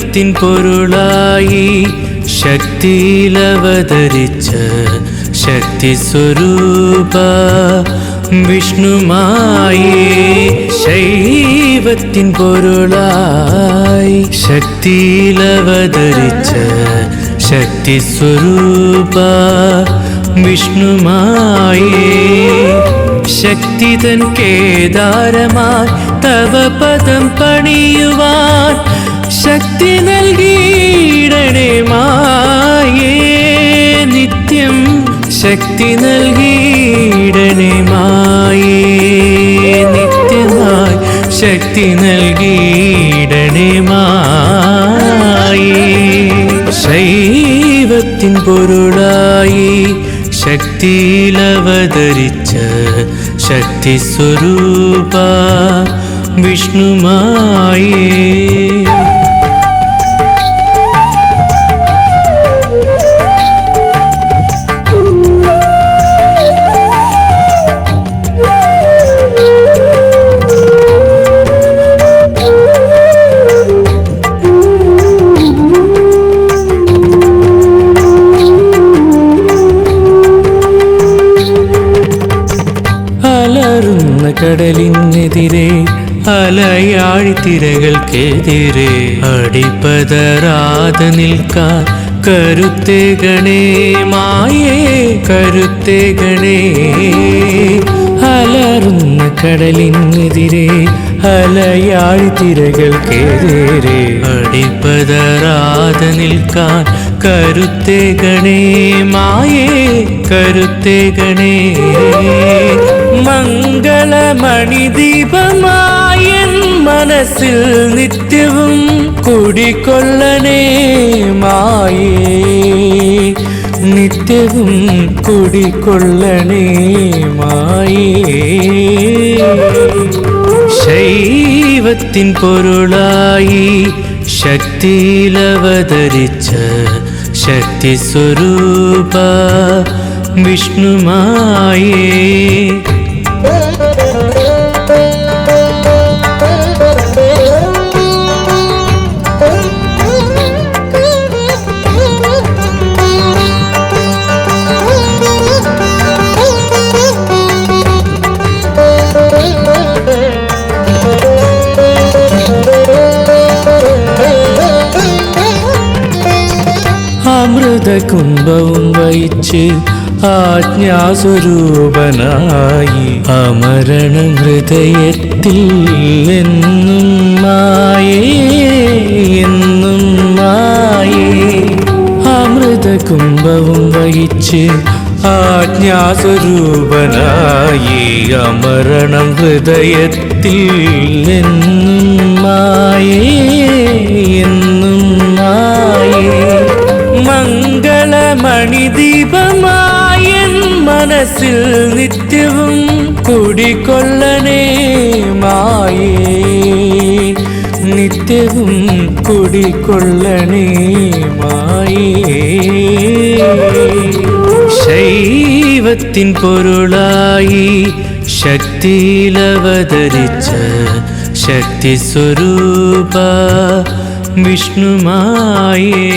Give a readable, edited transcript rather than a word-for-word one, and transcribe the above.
ശൈവത്തിൻ പൊരുളായി ശക്തിയിലവതരിച്ച ശക്തി സ്വരൂപ വിഷ്ണുമായേ. ശൈവത്തിൻ പൊരുളായി ശക്തിയിലവതരിച്ച ശക്തി സ്വരൂപ വിഷ്ണുമായേ. ശക്തി തൻ കേദാരമായി തവ പദം പണിയുവാൻ ശക്തി നൽകിയിടണേ മായേ. നിത്യം ശക്തി നൽകിയിടണേ മായേ. നിത്യമായി ശക്തി നൽകിയിടണേ മായേ. ശൈവത്തിൻ പൊരുളായി ശക്തിയിലവതരിച്ച ശക്തി സ്വരൂപ വിഷ്ണുമായേ. കടലിനെതിരെ അലയാഴി തിരകൾക്കെതിരെ അടിപതരാതെ നിൽക്കാൻ കരുത്തേകണേ മായേ. കരുത്തേകണേ. അലറുന്ന കടലിനെതിരെ അലയാഴി തിരകൾക്കെതിരെ അടിപതരാതെ നിൽക്കാൻ കരുത്തേകണേ മായേ. കരുത്തേകണേ. മംഗളമണിദീപമായൻ മനസ്സിൽ നിത്യവും കുടികൊള്ളണേ മായേ. നിത്യവും കുടികൊള്ളണേ മായേ. ശൈവത്തിൻ പൊരുളായി ശക്തിയിലവതരിച്ച ശക്തി സ്വരൂപ വിഷ്ണുമായേ. അമൃതകുംഭവും വഹിച്ച് ആജ്ഞാസ്വരൂപനായി അമരണം ഹൃദയത്തിൽ എന്നും മായേ. എന്നും മായേ. അമൃതകുംഭവും വഹിച്ച് ആജ്ഞാസ്വരൂപനായി അമരണം ഹൃദയത്തിൽ എന്നും മായേ. എന്നും മായേ. മംഗളമണിദീപമായൻ മനസ്സിൽ നിത്യവും കുടികൊള്ളണേ മായേ. നിത്യവും കുടികൊള്ളണേ മായേ. ശൈവത്തിൻ പൊരുളായി ശക്തിയിലവതരിച്ച ശക്തി സ്വരൂപ വിഷ്ണുമായേ.